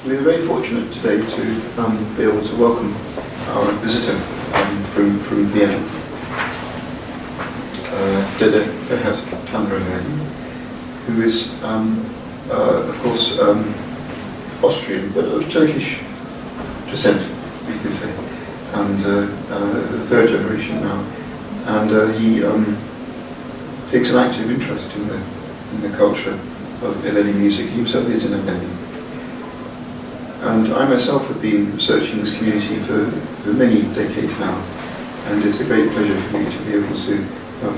We're very fortunate today to be able to welcome our visitor from Vienna, Dede Ferhat Tanrıverdi, who is, of course, Austrian, but of Turkish descent, we could say, and the third generation now. And he takes an active interest in the culture of Alevi music. He himself is an Alevi. And I myself have been researching this community for many decades now, and it's a great pleasure for me to be able to have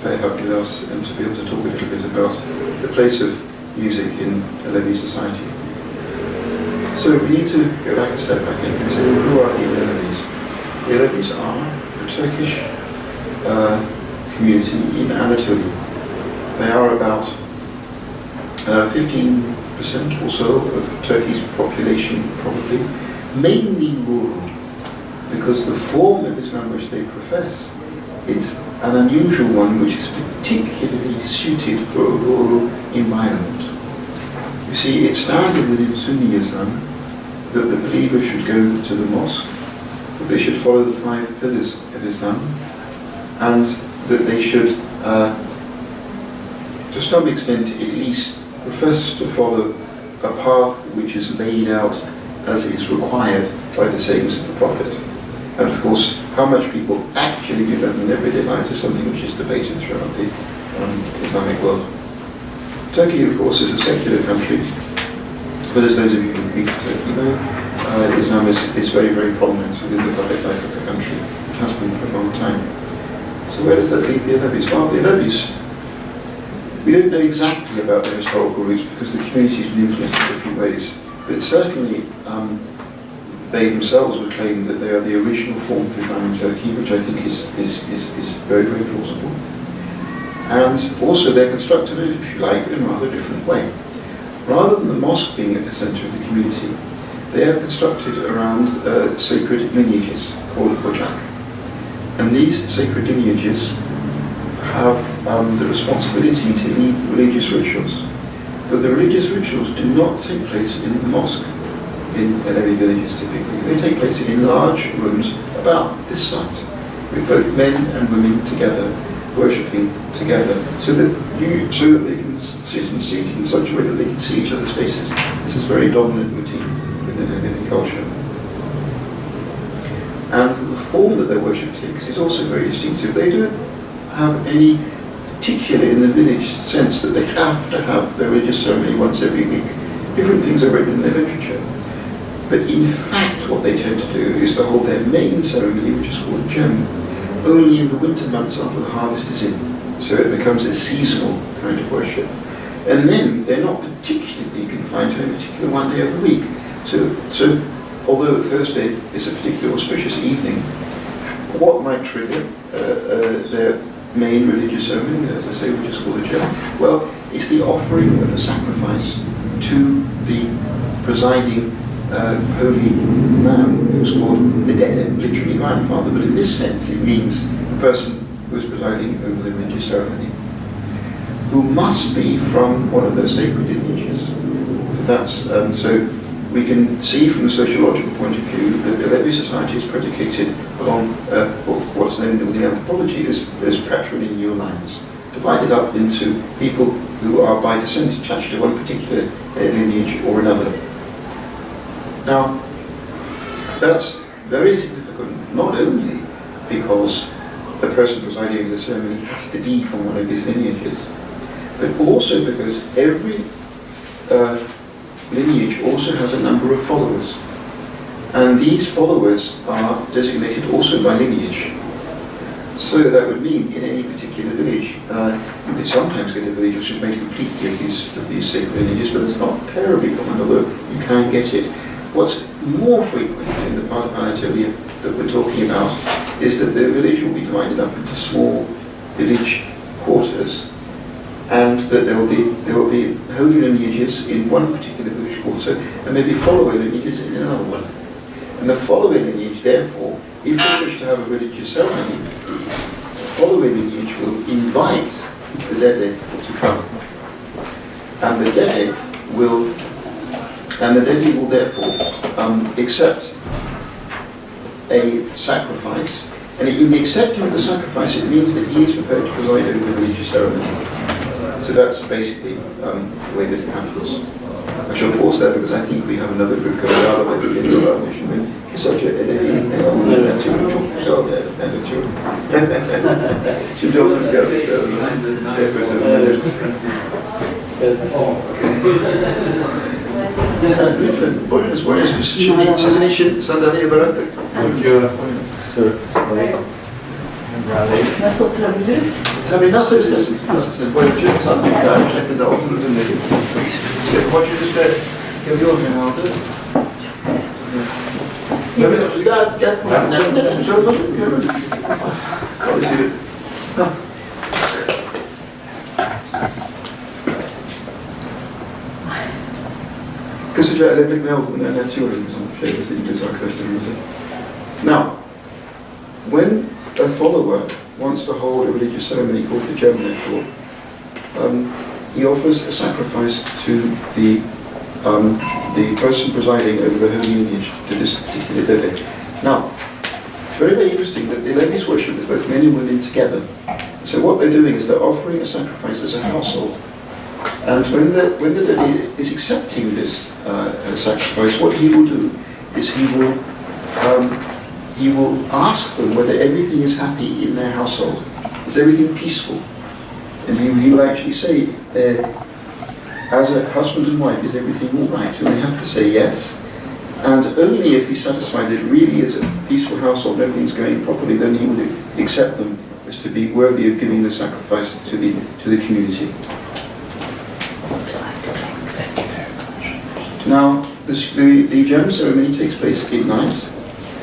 Ferhat with us and to be able to talk a little bit about the place of music in Alevi society. So we need to go back a step, I think, and say, well, who are the Alevis? The Alevis are a Turkish community in Anatolia. They are about 15% or so of Turkey's population, probably, mainly rural, because the form of Islam which they profess is an unusual one which is particularly suited for a rural environment. You see, it's standard within Sunni Islam that the believer should go to the mosque, that they should follow the 5 pillars of Islam, and that they should, to some extent at least, profess to follow a path which is laid out as is required by the sayings of the Prophet. And of course, how much people actually do that in their everyday lives is something which is debated throughout the Islamic world. Turkey, of course, is a secular country, but as those of you who've been to Turkey know, Islam is very, very prominent within the public life of the country. It has been for a long time. So where does that leave the Alevis? Well, the Alevis, we don't know exactly about their historical roots because the community has been influenced in different ways, but certainly they themselves would claim that they are the original form of Islam in Turkey, which I think is very, very plausible. And also they're constructed, if you like, in a rather different way. Rather than the mosque being at the centre of the community, they are constructed around sacred lineages called ocak. And these sacred lineages have the responsibility to lead religious rituals. But the religious rituals do not take place in the mosque, in Alevi villages typically. They take place in large rooms about this size, with both men and women together, worshipping together, so that they can sit and seat in such a way that they can see each other's faces. This is a very dominant routine within Alevi culture. And the form that their worship takes is also very distinctive. They don't have any particular in the village sense that they have to have their religious ceremony once every week. Different things are written in their literature. But in fact what they tend to do is to hold their main ceremony, which is called Jem, only in the winter months after the harvest is in. So it becomes a seasonal kind of worship. And then they're not particularly confined to a particular one day of the week. So although Thursday is a particularly auspicious evening, what might trigger their main religious ceremony, as I say, which is called a Jem? Well, it's the offering of a sacrifice to the presiding holy man, who's called the Dede, literally grandfather, but in this sense it means the person who is presiding over the religious ceremony, who must be from one of those sacred lineages. So we can see from the sociological point of view that the Alevi society is predicated along what's known within anthropology as patrilineal lines, divided up into people who are by descent attached to one particular lineage or another. Now, that's very significant, not only because the person presiding over the ceremony has to be from one of these lineages, but also because every lineage also has a number of followers. And these followers are designated also by lineage. So that would mean in any particular village, you could sometimes get a village which is made completely of these sacred lineages, but it's not terribly common, although you can get it. What's more frequent in the part of Anatolia that we're talking about is that the village will be divided up into small village quarters, and that there will be holy lineages in one particular village quarter, and maybe following lineages in another one. And the following lineage, therefore, if they wish to have a religious ceremony, the following lineage will invite the Dede to come. And the Dede will And the Dede will therefore accept a sacrifice. And in the accepting of the sacrifice, it means that he is prepared to preside over the religious ceremony. So that's basically the way that it happens. I shall pause there because I think we have another group coming out of it in the mission with such a Sizin için sandalyeye bıraktık. Nasıl oturabiliriz? Tabii nasıl istersiniz? Boyunca sandalyeye bir şekilde otururdum dedim. Hocanız da geliyor genelde. Evet, gel buraya. Neden? Söyledim, görmedim. Dolayısıyla... Kısaca Alevlik ne olduğunu anlatıyorum bizim İngiliz arkadaşlarımıza. Now, when a follower wants to hold a religious ceremony called the German ritual, he offers a sacrifice to the person presiding over the holy lineage, to this particular Dede. Now, it's very, very interesting that the Alevis worship is both men and women together. So what they're doing is they're offering a sacrifice as a household. And when the Dede is accepting this sacrifice, what he will do is he will ask them whether everything is happy in their household. Is everything peaceful? And he will actually say, as a husband and wife, is everything all right? And they have to say yes. And only if he's satisfied that it really is a peaceful household, everything's going properly, then he will accept them as to be worthy of giving the sacrifice to the community. Now, the gem ceremony takes place at night,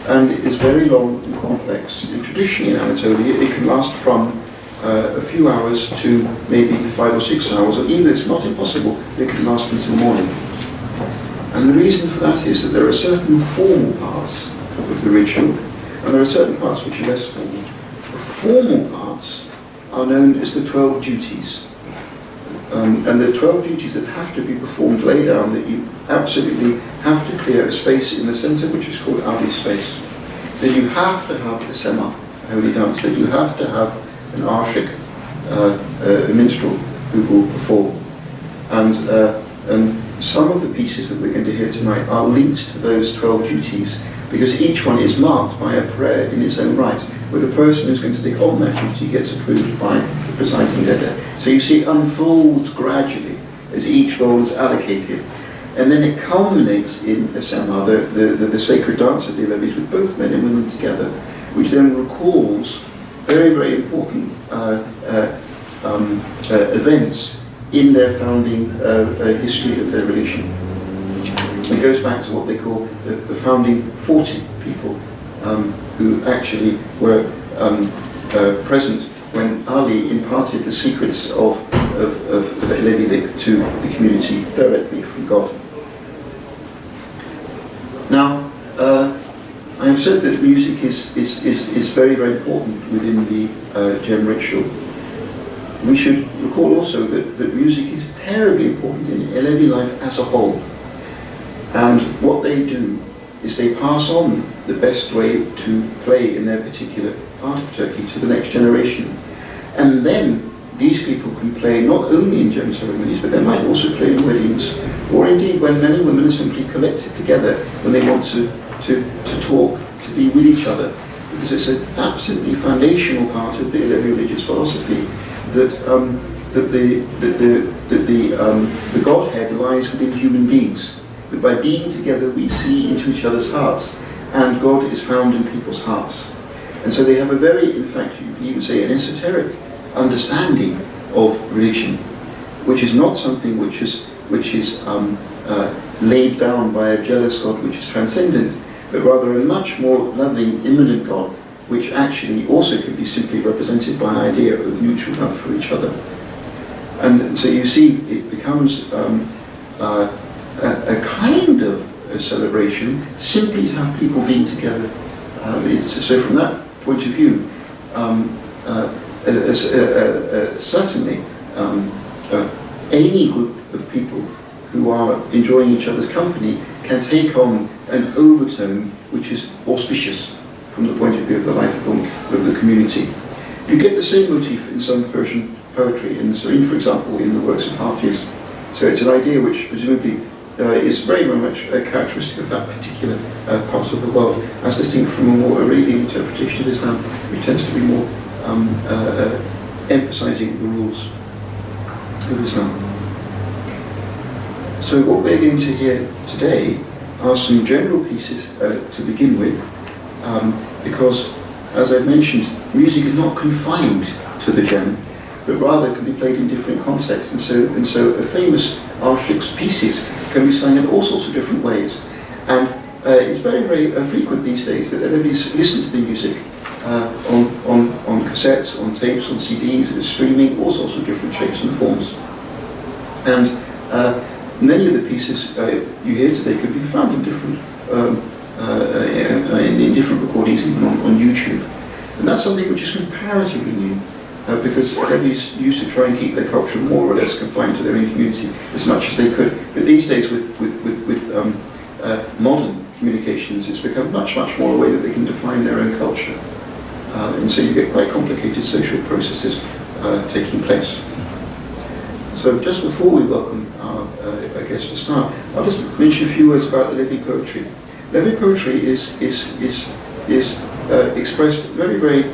and it is very long and complex. Traditionally in Anatolia, it can last from a few hours to maybe 5 or 6 hours, or even it's not impossible, it can last until morning. And the reason for that is that there are certain formal parts of the ritual, and there are certain parts which are less formal. The formal parts are known as the 12 duties. And the 12 duties that have to be performed lay down that you absolutely have to clear a space in the center which is called Adi space. Then you have to have a sema, a holy dance. Then you have to have an arshik, a minstrel who will perform. And some of the pieces that we're going to hear tonight are linked to those 12 duties because each one is marked by a prayer in its own right, where the person who's going to take on that duty gets approved by the presiding Dede. So you see it unfolds gradually as each role is allocated. And then it culminates in a sema, the sacred dance of the Alevis with both men and women together, which then recalls very, very important events in their founding history of their religion. It goes back to what they call the founding 40 people who actually were present when Ali imparted the secrets of Alevi to the community directly from God. Now, I have said that music is very, very important within the gem ritual. We should recall also that music is terribly important in Alevi life as a whole. And what they do is they pass on the best way to play in their particular part of Turkey to the next generation. And then these people can play not only in gem ceremonies, but they might also play in weddings, or indeed when men and women are simply collected together when they want to talk, to be with each other. Because it's an absolutely foundational part of the Alevi religious philosophy that the Godhead lies within human beings. But by being together, we see into each other's hearts, and God is found in people's hearts. And so they have a very, in fact, you could even say an esoteric understanding of religion, which is not something which is laid down by a jealous God which is transcendent, but rather a much more loving, immanent God, which actually also can be simply represented by an idea of mutual love for each other. And so you see, it becomes a kind of a celebration simply to have people being together. So from that point of view, certainly any group of people who are enjoying each other's company can take on an overtone which is auspicious from the point of view of the life of the community. You get the same motif in some Persian poetry, for example, in the works of Hafiz. So it's an idea which presumably is very, very much a characteristic of that particular part of the world, as distinct from a more Arabian interpretation of Islam, which tends to be more emphasizing the rules of Islam. So what we're going to hear today are some general pieces to begin with, because, as I've mentioned, music is not confined to the jam, but rather can be played in different contexts, and so a famous arshik's pieces can be sung in all sorts of different ways. And it's very, very frequent these days that Alevis listen to the music on cassettes, on tapes, on CDs, streaming, all sorts of different shapes and forms. And many of the pieces you hear today can be found in different recordings, even on YouTube. And that's something which is comparatively new, because Alevis used to try and keep their culture more or less confined to their own community as much as they could. But these days, with modern communications, it's become much, much more a way that they can define their own culture. And so you get quite complicated social processes taking place. So just before we welcome our guest to start, I'll just mention a few words about Alevi poetry. Alevi poetry is expressed very, very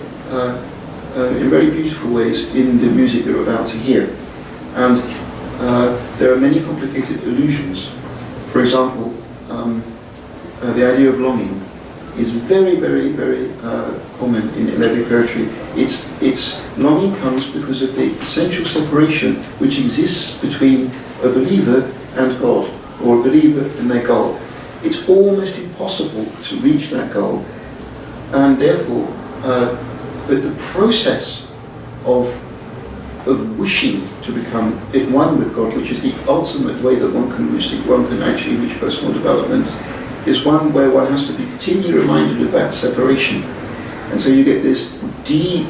in very beautiful ways in the music that we're about to hear. And there are many complicated allusions. For example, the idea of longing is very, very, very common in Alevi poetry. Its longing comes because of the essential separation which exists between a believer and God, or a believer and their goal. It's almost impossible to reach that goal, and therefore, but the process of wishing to become at one with God, which is the ultimate way that one can actually reach personal development, is one where one has to be continually reminded of that separation. And so you get this deep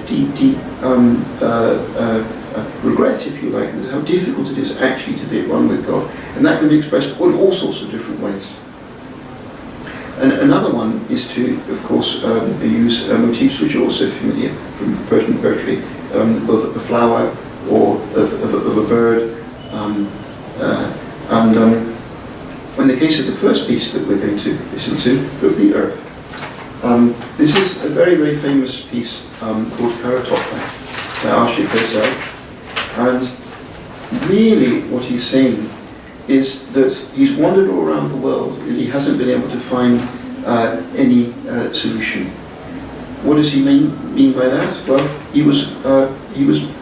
regret, if you like, and how difficult it is actually to be at one with God. And that can be expressed in all sorts of different ways. And another one is to, of course, use motifs which are also familiar from Persian poetry, of a flower or of a bird. In the case of the first piece that we're going to listen to, of the earth. This is a very, very famous piece called Karatopla by Ashik herself. And really what he's saying is that he's wandered all around the world and he hasn't been able to find any solution. What does he mean by that? Well, he was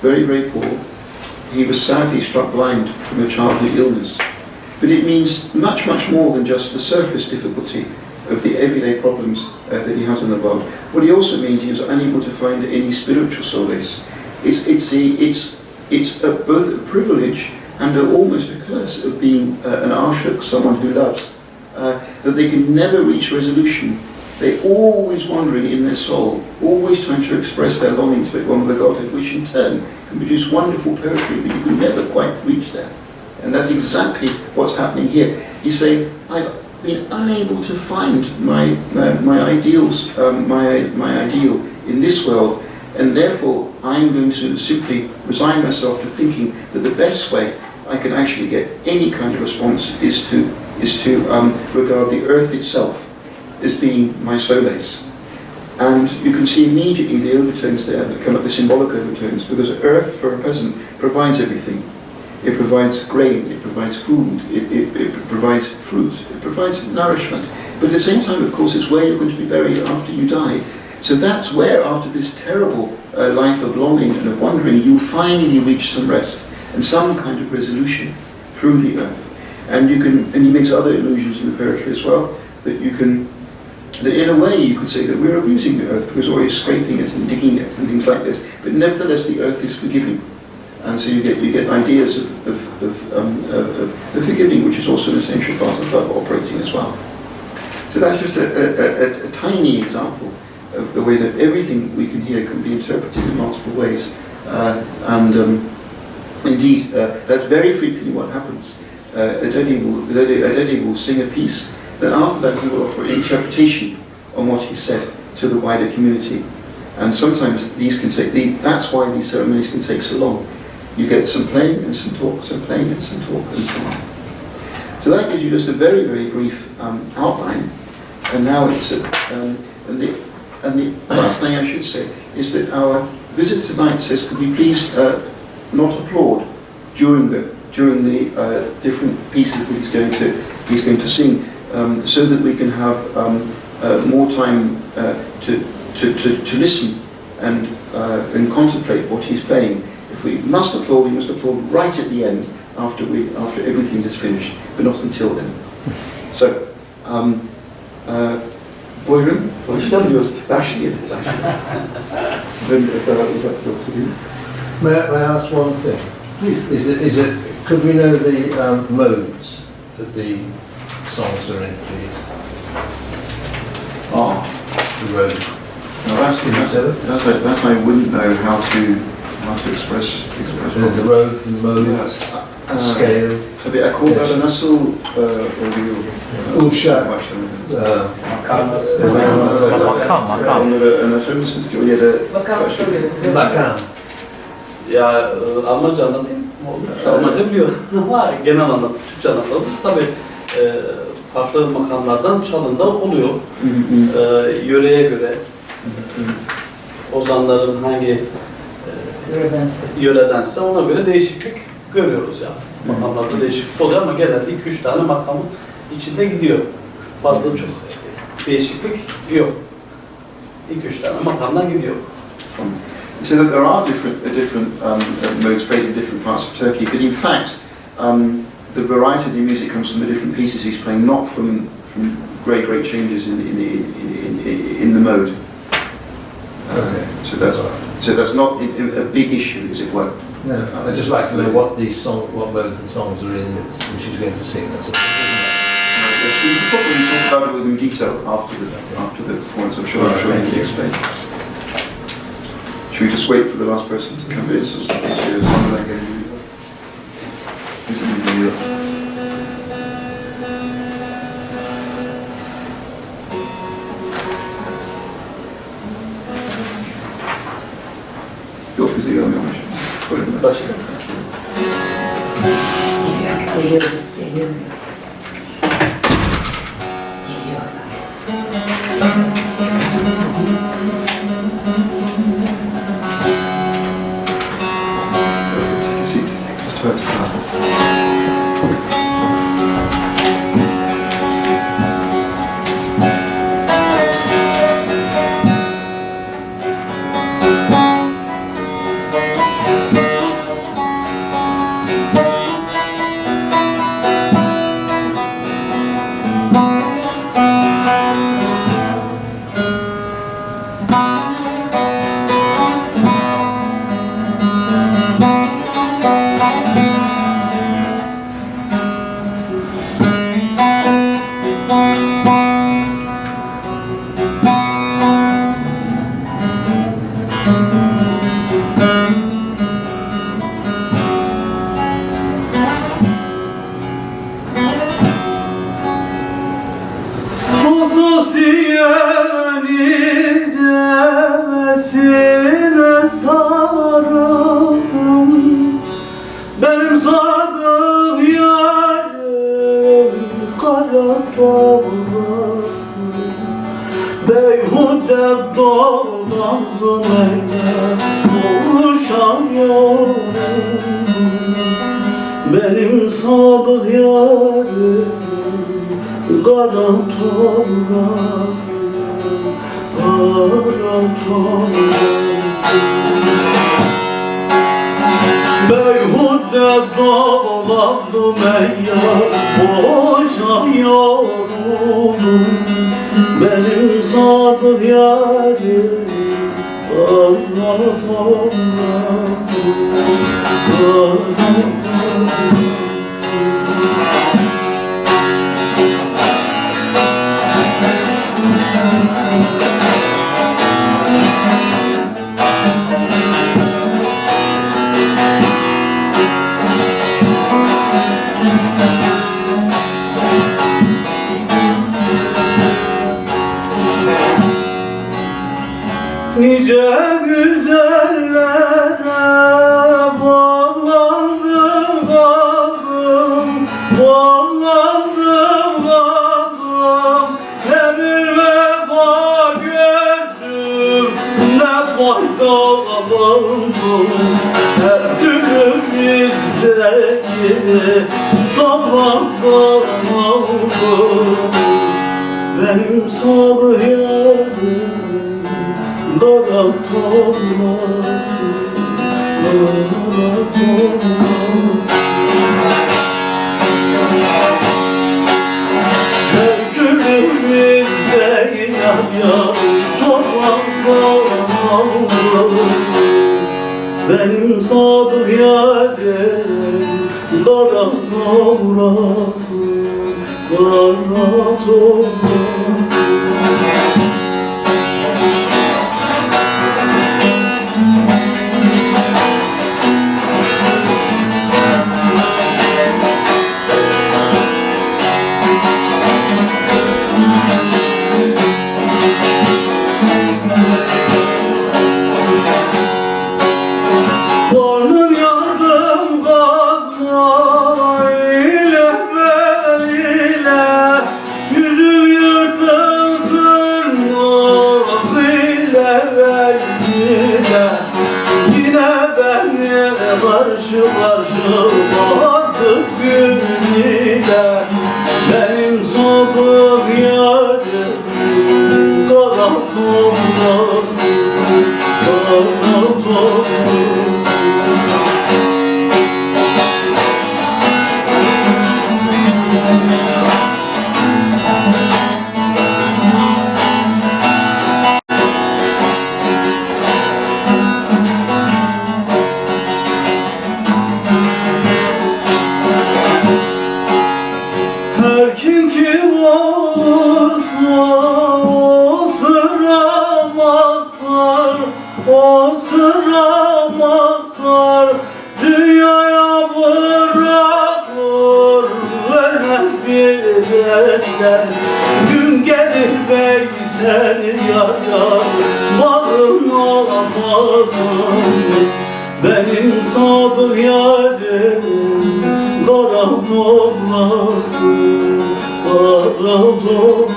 very, very poor. He was sadly struck blind from a childhood illness. But it means much, much more than just the surface difficulty of the everyday problems that he has in the world. What he also means, he was unable to find any spiritual solace. It's both a privilege and almost a curse of being an ashuk, someone who loves, that they can never reach resolution. They're always wandering in their soul, always trying to express their longing to be one with the Godhead, which in turn can produce wonderful poetry, but you can never quite reach there. And that's exactly what's happening here. He's saying, I've been unable to find my ideals, my ideal in this world, and therefore I'm going to simply resign myself to thinking that the best way I can actually get any kind of response is to regard the earth itself as being my solace. And you can see immediately the overtones there that come up, the symbolic overtones, because earth for a peasant provides everything. It provides grain, it provides food, it provides fruit, it provides nourishment. But at the same time, of course, it's where you're going to be buried after you die. So that's where, after this terrible life of longing and of wandering, you finally reach some rest and some kind of resolution through the earth. And he makes other allusions in the poetry as well, that in a way you could say that we're abusing the earth because we're always scraping it and digging it and things like this. But nevertheless, the earth is forgiving. And so you get ideas of the forgiving, which is also an essential part of operating as well. So that's just a tiny example of the way that everything we can hear can be interpreted in multiple ways. Indeed, that's very frequently what happens a Dede will sing a piece, then after that he will offer an interpretation on what he said to the wider community. And sometimes these can take, that's why these ceremonies can take so long. You get some playing and some talk, some playing and some talk and so on. So that gives you just a very, very brief outline. And now it's, and the last thing I should say is that our visitor tonight says, could we please not applaud during the different pieces that he's going to sing, so that we can have more time to listen and contemplate what he's playing. If we must applaud, we must applaud right at the end, after everything is finished, but not until then. So, buyurun, başlamıyoruz. Başlayalım. May I ask one thing? Is it? Could we know the modes that the songs are in, please? The road. No, that's I wouldn't know how to express the road, the modes, scale. Tabii akorları nasıl oluyor? Uşak. Makam. Onları anlatır mısınız ki o ya da? Makam. Ya Almanca anlatayım mı olur? Almanca biliyorum ama genel anlatayım, Türkçe anlatalım. Tabii farklı makamlardan çalında oluyor. Yöreye göre ozanların hangi yöredense ona göre değişiklik görüyoruz yani. Makamlarda değişiklik oluyor ama genelde 2-3 tane makamın içinde gidiyor. Fazla çok değişiklik yok. 2-3 tane makamdan gidiyor. So that there are different modes played in different parts of Turkey, but in fact, the variety of the music comes from the different pieces he's playing, not from great changes in the mode. Okay. So that's not a big issue, as it were. No, I'd just like to know what modes the songs are in, which he's going to sing. That's all. Yes, we can probably talk about it with in detail after the performance. I'm sure he can explain. Should we just wait for the last person to come in? Yok bize gelmiyormuş. Başla. Geliyorlar, seviyorum. Benim sadık yarim kara toprak, beyhude dolandım eyle buluşan yarim. Benim sadık yarim kara toprak, kara toprak. Beyhude dolandım eyyar, boşa yoruldum. Benim sadık yarim kara toprak, kara toprak. Nice güzellere bağlandım kaldım, bağlandım kaldım. Ne bir vefa gördüm, ne faydalandım. Her türlü bizdeki topraktan aldım. Benim salı yarim kara her günümüzde yar topraktan aldım. Benim sadık yarim kara Varnım yardım kazma ile beliyle, yüzüm yırtıl tırnak ile beliyle. Yine beni karşı karşı baktık günüyle. Benim sadık yarim kara toprak, kara toprak. Her kim olursa o sıra maksar, o sıra maksar. Dünyaya bırakır vermez bir eser. Gün gelir Veysel yar yar varın olamazsın. Benim sadık yarim kara topraktı, kara toprak.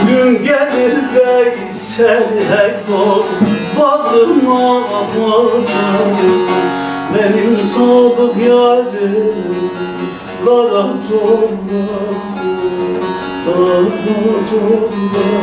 Gün gelir Veysel hey dost varın olamazsın. Benim sadık yarim kara topraktı, kara toprak.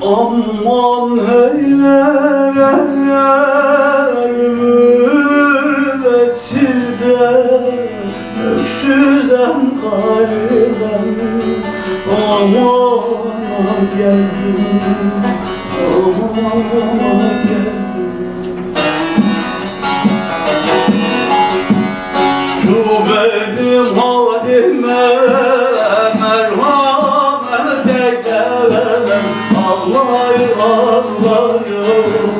Aman heyler mürvetsiz de öksüzem kalbim. Aman geldim, aman geldim. Şu benim halime merhamet eyle. Ağlay ağlayım,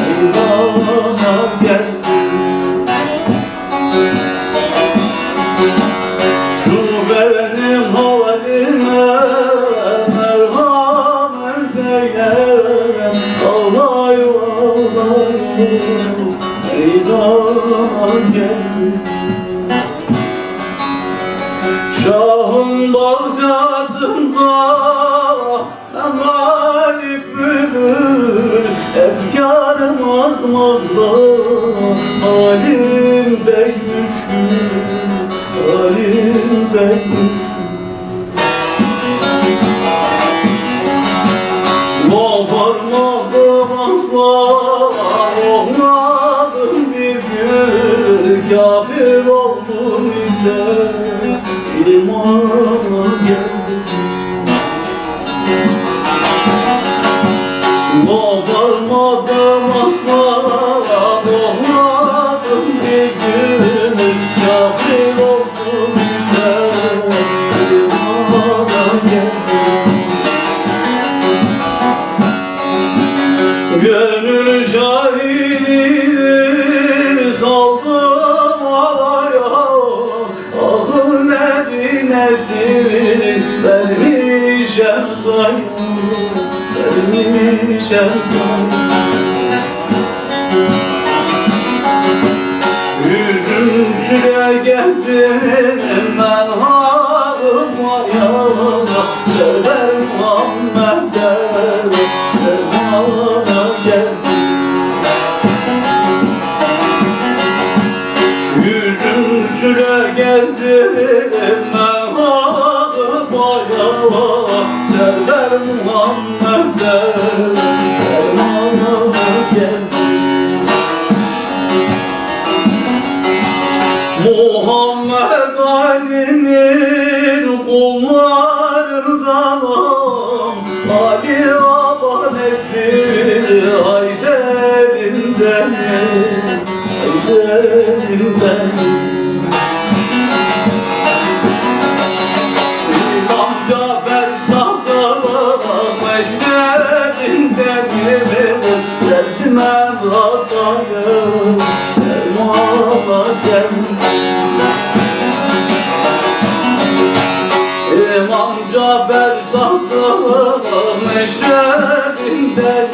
eyvana geldim. Şu benim halime merhamet eyle. Ağlay ağlayım, eyvana geldim. Şahın bahçesinde galip bülbül, efkarım artmakta, halim pek müşkül, halim pek müşkül. Bağırma Sevdaya vermiş elzaya. Yüzüm süre geldim ben halıma yalana. Sever Muhammed'e sevdaya geldim. Yüzüm süre geldim ben halıma yalana. Sever Muhammed'e sevdaya geldim. Muhammed Ali'nin kullarından Ali Baba nesli Hayder'inden Hayder'inden İmam Cafer Saddam eşlerinden Derdime batayım dermana geldim. İmam Cafer Saddam eşlerinden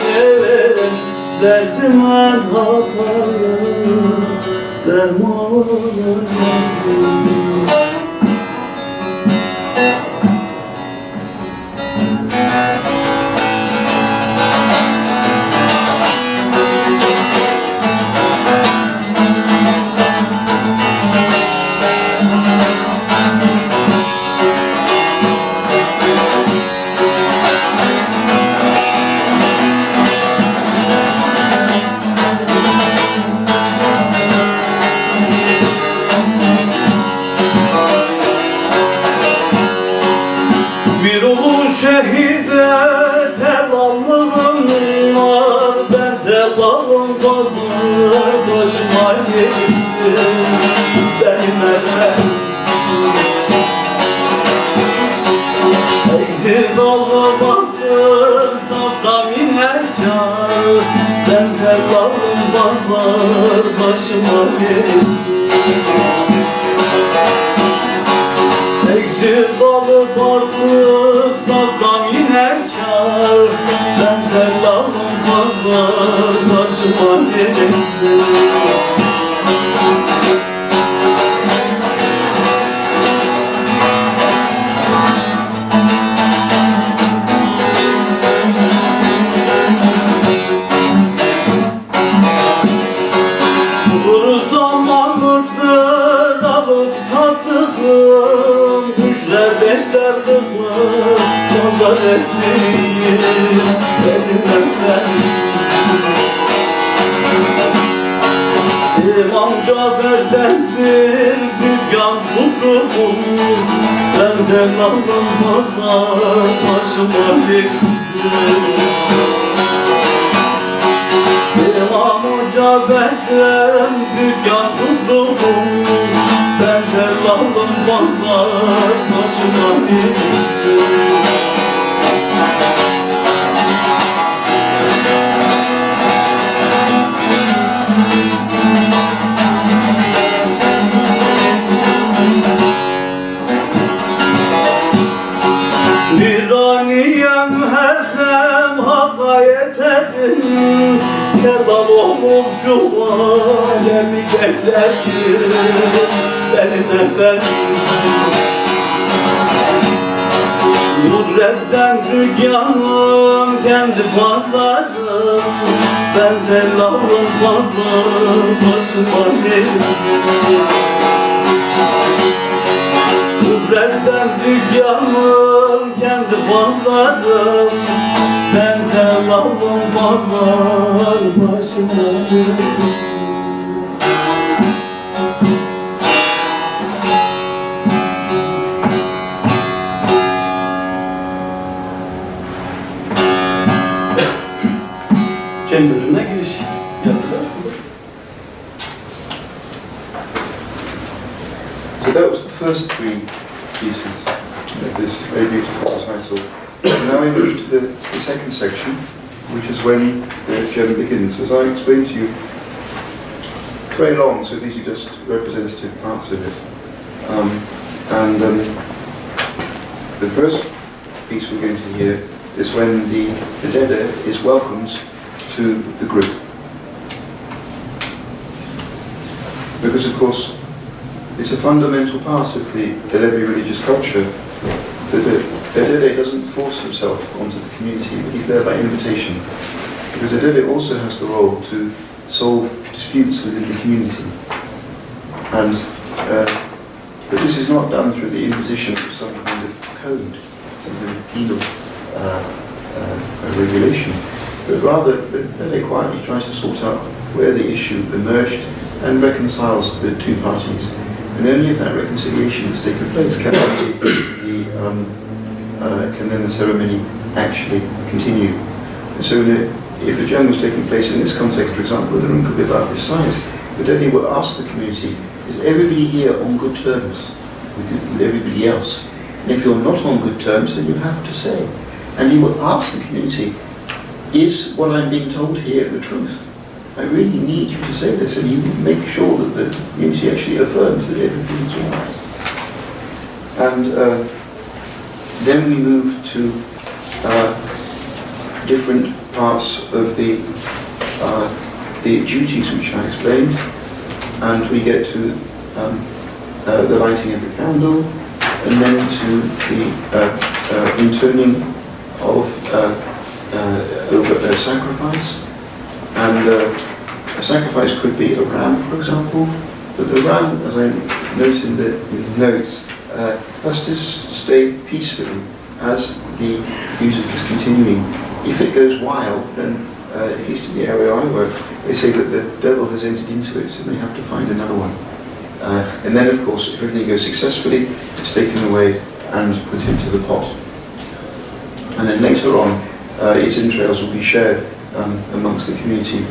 derdime batayım dermana geldim. Bir ulu şehide telallığım var. Ben tellalım bazı başıma geldi. Benim efendim eksik olmaktır safsam inerken. Ben tellalım pazar başıma geldi. Eksik alıp artık satsam yine kâr. Ben tellalım pazar başıma geldi. Dur zamanlıdır alıp sattığım düşler beslerdim pazar ettiğim benim efendim. İmam Cafer'dendir dükkan tuttum. Ben tellalım pazar başıma geldi. İmam Cafer'den dükkan tuttum. Ben tellalım pazar başıma geldi. Viraniyem her dem hakayet edin. Kerbal olup şu alemi gezerdim benim efendim. Nurretten dükkanım kendi pazarım. Ben tellalım pazar başıma geldi. Nurretten dükkanım kendi pazarım. Ben tellalım pazar başıma geldi. Cem bölümüne giriş yapacağız. So that was the first three pieces of this very beautiful recital. Now we move to the second section, which is when the Gem begins. As I explained to you, it's very long, so these are just representative parts of it. The first piece we're going to hear is when the Dede is welcomed to the group. Because of course, it's a fundamental part of the Alevi religious culture that the Dede doesn't force himself onto the community, but he's there by invitation. Because the Dede also has the role to solve disputes within the community. And but this is not done through the imposition of some kind of code, some kind of penal regulation, but rather the Dede quietly tries to sort out where the issue emerged and reconciles the two parties. And only if that reconciliation has taken place can then the ceremony actually continue. And so if a jang was taking place in this context, for example, the room could be about this size, the Dede will ask the community, is everybody here on good terms with everybody else? And if you're not on good terms, then you have to say. And he will ask the community, is what I'm being told here the truth? I really need you to say this, and you make sure that the community actually affirms that everything's all right. And then we move to different parts of the duties which I explained, and we get to the lighting of the candle, and then to the intoning of a sacrifice. And a sacrifice could be a ram, for example, but the ram, as I note in the notes, has to stay peacefully as the music is continuing. If it goes wild, then at least in the area I work, they say that the devil has entered into it, so they have to find another one. And then, of course, if everything goes successfully, it's taken away and put into the pot. And then later on, its entrails will be shared amongst the community,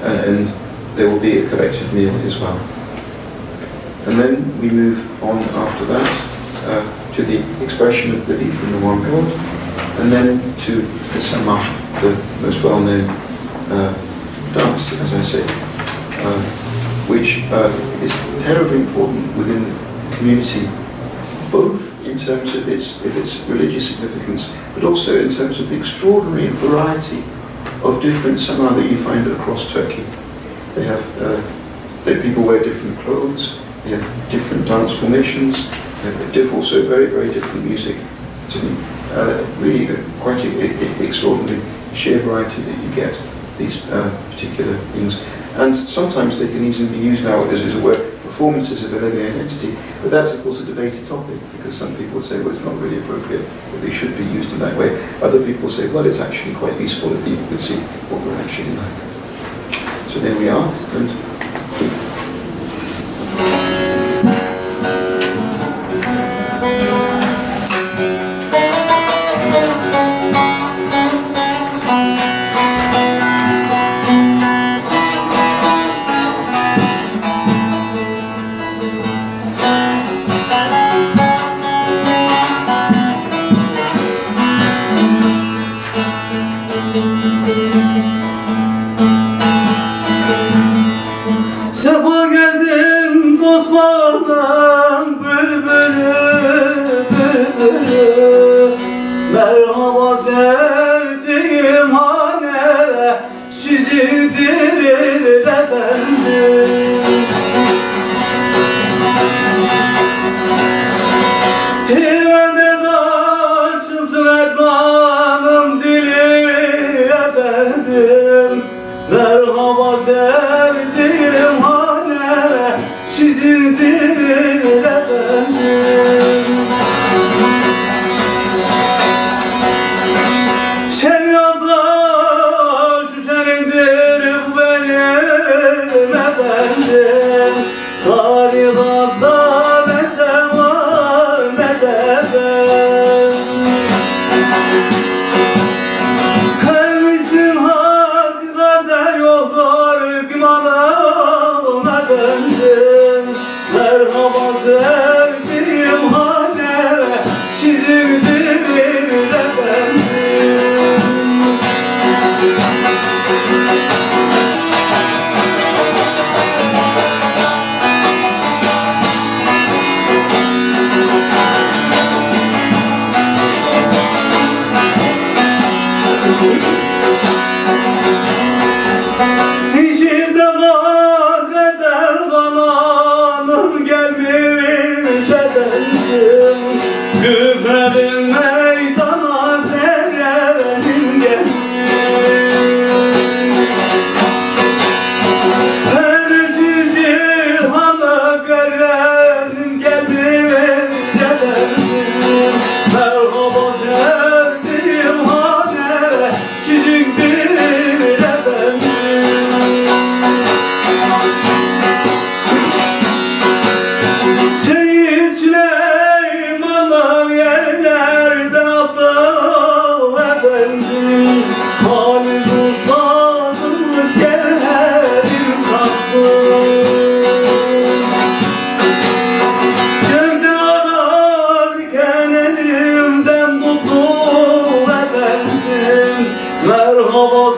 and there will be a collective meal as well. And then we move on after that to the expression of belief in the one God, and then to the Sama, the most well-known dance, as I say, which is terribly important within the community, both in terms of its religious significance, but also in terms of the extraordinary variety of different Sama that you find across Turkey. They have people wear different clothes, they have different dance formations, they have also very, very different music. It's really quite extraordinary sheer variety that you get, these particular things. And sometimes they can easily be used now as it were performances of Alevi identity, but that's of course a debated topic, because some people say, well, it's not really appropriate, that they should be used in that way. Other people say, well, it's actually quite useful that people can see what we're actually like. So there we are. And Sefa geldin dost bağlam bülbülü, bülbülü. Merhaba sevdiğim hane sizidir efendim. Hivede de açılsın Edna'nın dili efendim. Merhaba sevdiğim hane sizindir efendim. Sen yoldaş senindir bu benim efendim. Tarikatta ne sevar ne de ben. Her misin hak kader yoldur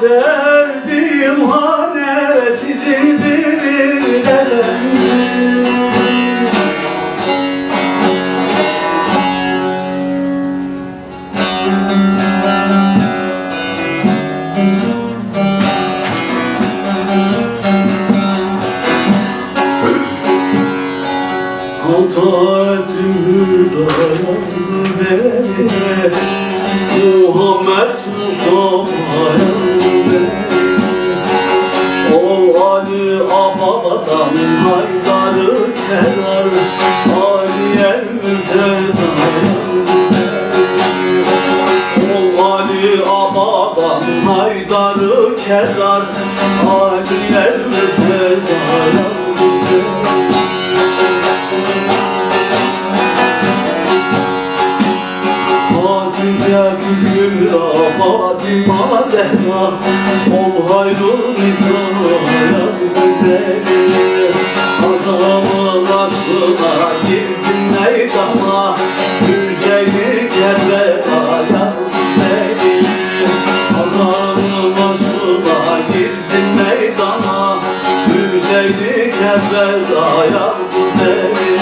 sevdiğim hane sizindir derler. Muhammed Mustafa'ya o Ali Abadan Haydar'ı kenar Ali el Mürteza'ya o Ali Abadan Haydar'ı kenar Ali el Mürteza'ya Fatıma Zehra ol hayrul nisaya güzeli Azamın aşkına girdim meydana Hüseyin'i Kerbela'ya güzeli Azamın aşkına girdim meydana Hüseyin'i Kerbela'ya güzeli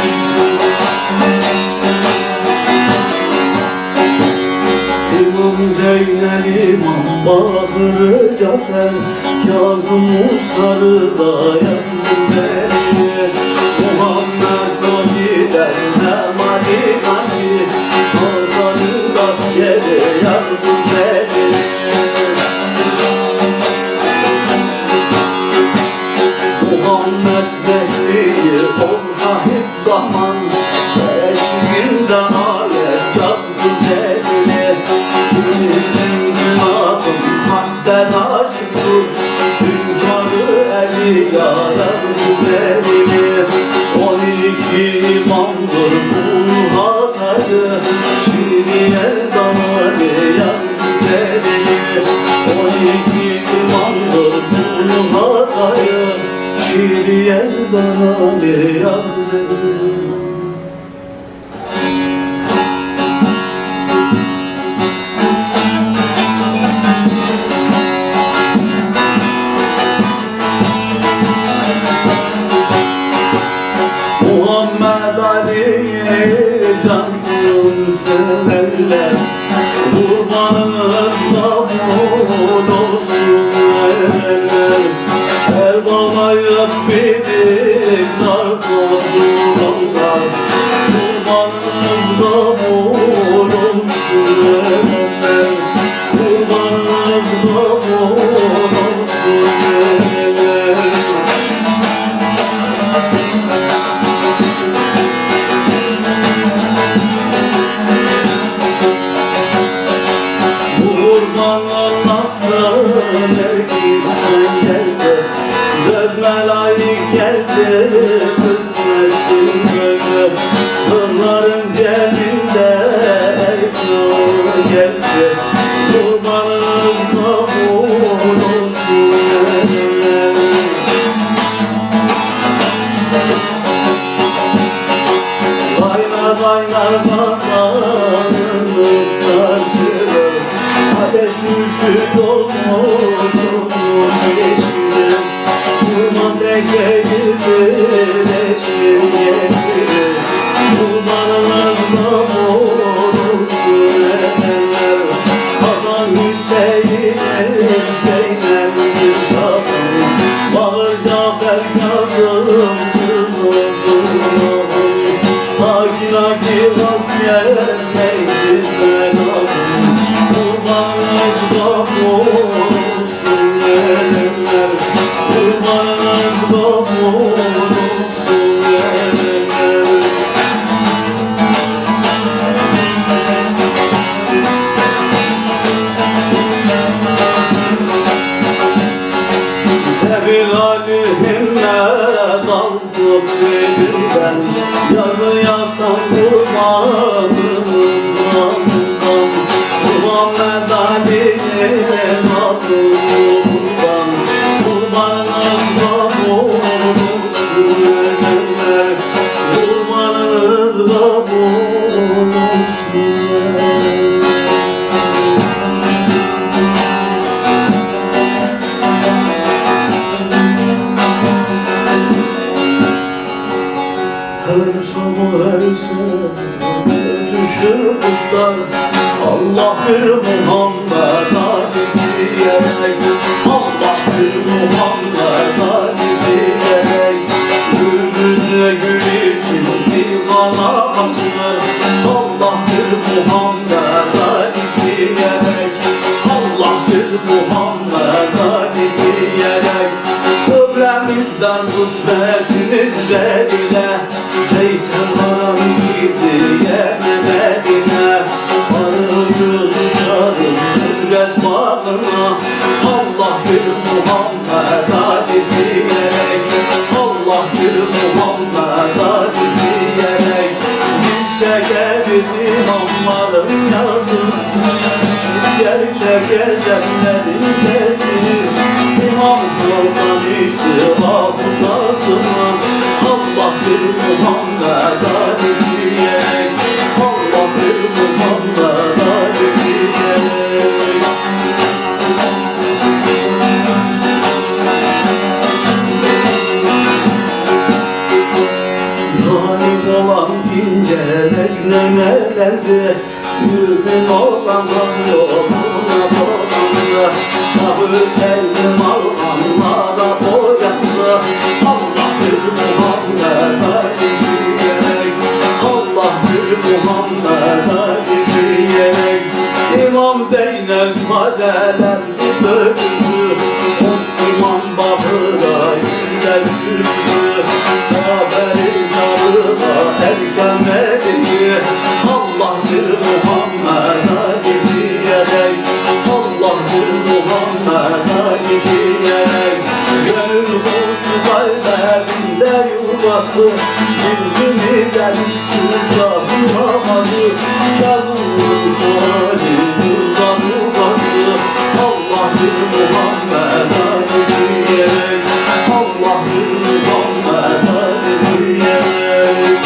İmam Zeynel, İmam Bahır Cafer, Kazım Musa Rıza'ya güzeli Muhammed Nabi'den Mehmadi Nabi Hazarı askeri yardım beni Muhammed Mehdi'yi ol sahip zaman Eşliğinden alet yardım beni Gönlüm günahım hadden aşıktır Hünkârı evliyâya güzeli 12 imamdır bu hatayı Şiiriye zamaniye güzeli 12 imamdır bu hatayı Şiiriye zamaniye güzeli Muhammed Ali'ye canım severler Kurbanınız kabul olsun erenler Erbalayıp bilip narkodulanlar Kurbanınız kabul olsun erenler Kurbanınız kabul olsun erenler Sen geldi, dönme layık geldi, kısmetin gönlü Kırların cebinde ekran geldi, kurbanınız kabul olsun Kaynar kaynar kazanın taşları Ateş müşrük olmuşsun geçirim Kurban bekleyidir eşim getirir Kurbanınız kabul olsun erenler Hasan Hüseyin'in Zeynel Gülşah'ın Bağır Cafer Kazım kız oldun Haki asker neydir ben Kurbanınız kabul Allah bir Muhammed Ali diyerek, Allah bir Muhammed Ali diyerek, gülüne gül için divana açtı. Allah bir Muhammed Ali diyerek, Allah bir Muhammed Ali diyerek, ömremizden kısmetimiz belirle. Veysel haram gidiye Medine, varıyoruz uçarız hürret bağına. Allah bir Muhammed Ali diyerek, Allah bir Muhammed Ali diyerek, bilse geliriz imamların yazını, gerçek edenlerin sesini. İmam olsan iştihapındasın. Allah bir Muhammed Ali diyerek, Allah bir Muhammed Ali diyerek. Zalim olan incelek nenelerdi, mümin olanın yoluna dolandı. Çabuk sevdim Allah'a boyandı. Allah bir Muhammed Ali diyerek, Allah bir Muhammed Ali diyerek, İmam Zeynel kadelendi döküldü. İmam Bakır'a yüzler sürdü. Haberi sarıda erken edildi. Allah bir Muhammed Ali diyerek, Allah bir Muhammed Ali diyerek, gönül kuşu kalplerinde yuvası, birbirimize düştü şahıramadı. Yazılır solimiz anılması. Allah bir Muhammed Ali diyerek, Allah bir Muhammed Ali diyerek.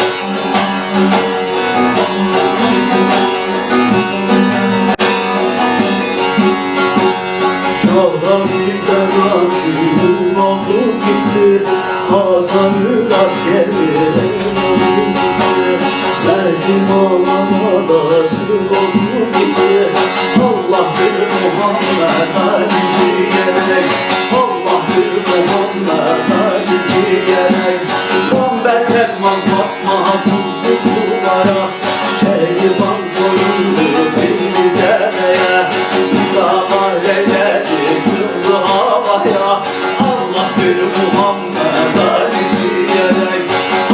Şahran'da nasıl oldu gitti, Hasan'ın askerleri oldu gitti. Merdim olana da şu oldu gitti. Allah bir Muhammed Ali diyerek, Allah bir Muhammed Ali diyerek, Muhammed Selman Fatma tuttu duvara, Şeyban soyundu beni dereye, İsa'lar eyledi çıktı havaya. Allah bir Muhammed Ali diyerek,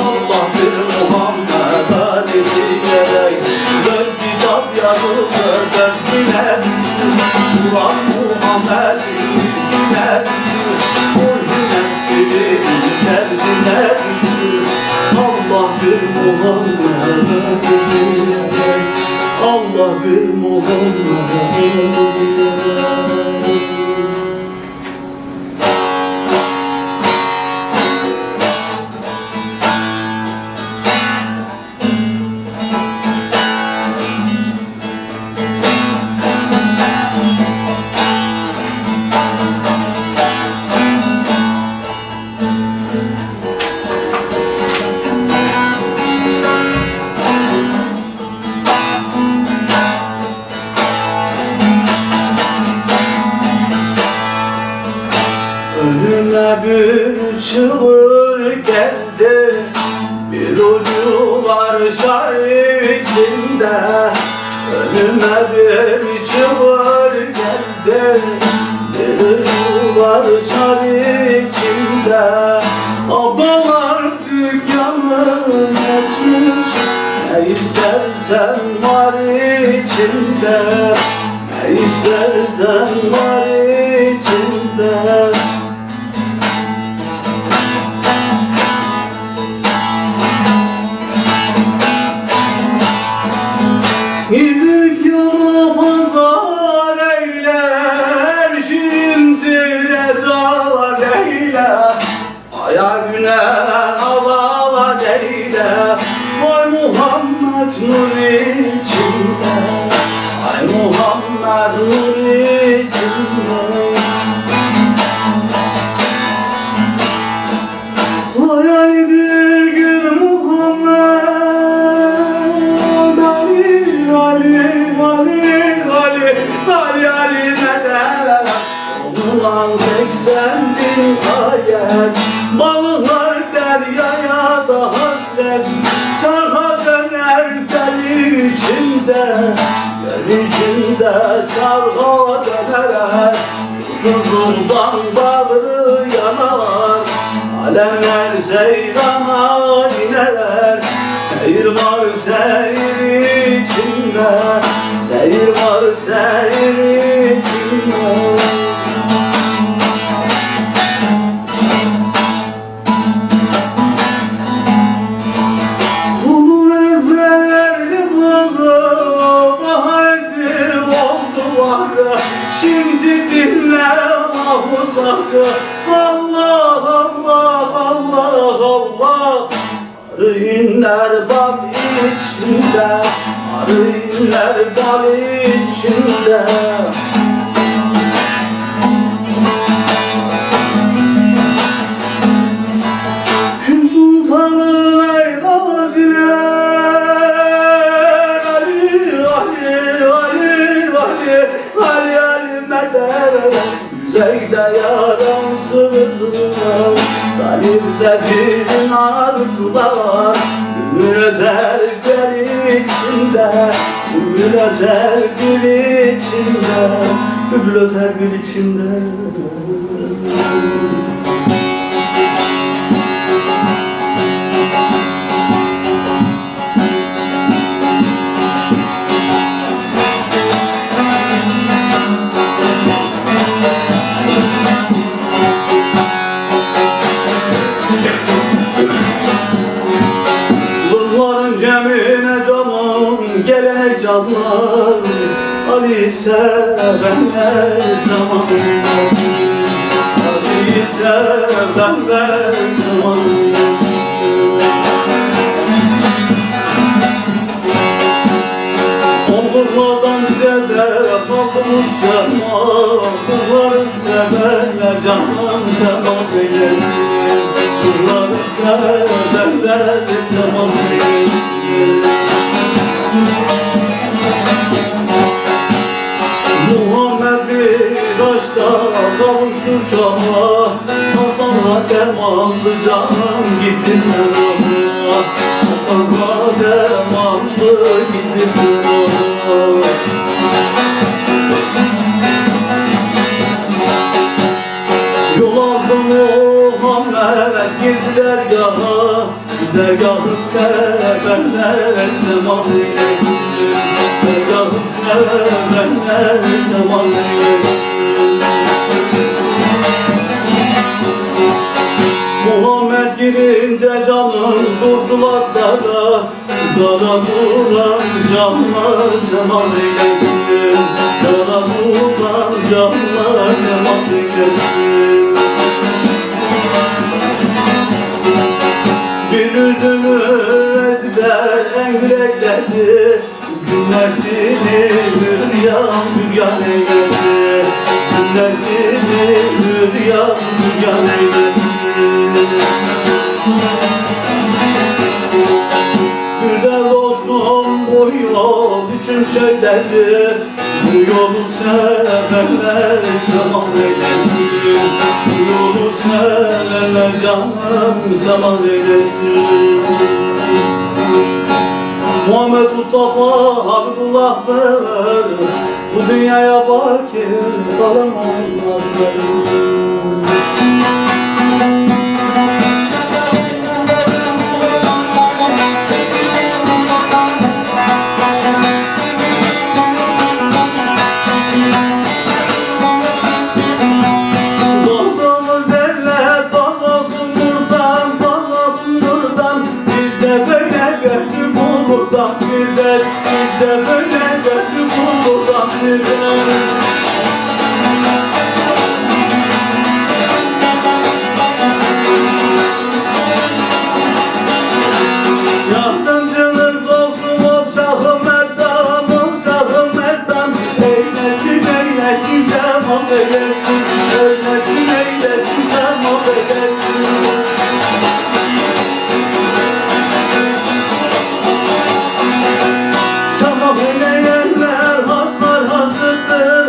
Allah bir Muhammed Ali diyerek, dört kitap yazıldı dördüne düştü. Ulan Muhammed derdine düştü, Muhammed derdine düştü. Allah bir Muhammed Ali diyerek, Allah bir Muhammed Ali diyerek. Önüme bir çığır geldi, bir ucu var şar içinde. Önüme bir çığır geldi, bir ucu var şar içinde. Ablalar dükkanı geçmiş, ne istersen var içinde. Ne istersen var içinde. Girdik yola pazar eyler, şimdi rezalar eyler, aya güne azalar eyler. Vay Muhammed nur içinde, ay Muhammed nur içinde. Vay aydır gün Muhammed Ali, Ali, Ali. Ali Ali medet Olunan 80.000 ayet Balıklar deryaya da hasret Çarha döner deli içinde Deli içinde çarha döner Susuzluğundan bağrı yanar Alemler seyrana inerler Seyir var seyir içinde Seyir var seyir içinde Bunu ezberdim ağa Baha esir oldular Şimdi dinle mahuzakı Allah Allah Allah Allah Arı inler bal içinde Arı inler bal içinde Hüm sultanım ey gaziler Ali Ali Ali Ali Ali Ali medet Yüzeyde yaransız var Kalbimde bir arzular Gül öter gül içinde Gül öter gül içinde Gül öter gül içinde Gelene canlar Ali sevenler zaman versin Ali sevenler zaman versin Onlardan bize de kaldığımız sema Bunları sevenler canım seman eylesin Bunları sevenler seman eylesin Muhammed bir aşkta kavuştu şaha Aslanla dermanlı canım gitti merhaba Aslanla dermanlı gitti merhaba Yol aldım Muhammed girdi dergaha Dergahı sevenler zaman eylesin Dergahı sevenler zaman eylesin Muhammed girince canım durdular dara Dara duran canlar zaman eylesin Dara duran canlar zaman eylesin Bir üzümü ezber engrekledi Cümlesini hüryan eyledi Cümlesini hüryan eyledi Güzel dostum bu yol için söyledi Bu yolu sevenler selam eylesin Bu yolu sevenler canım selam eylesin Muhammed Mustafa Habibullah'tır Bu dünyaya bakir kalamazlar Buradan gider, biz de böyle gördük buradan gider. Yardımcınız olsun olçakı merdan Eylesin sevam eylesin Eylesin sevam eylesin Sabah eyleyenler haslar hasıttır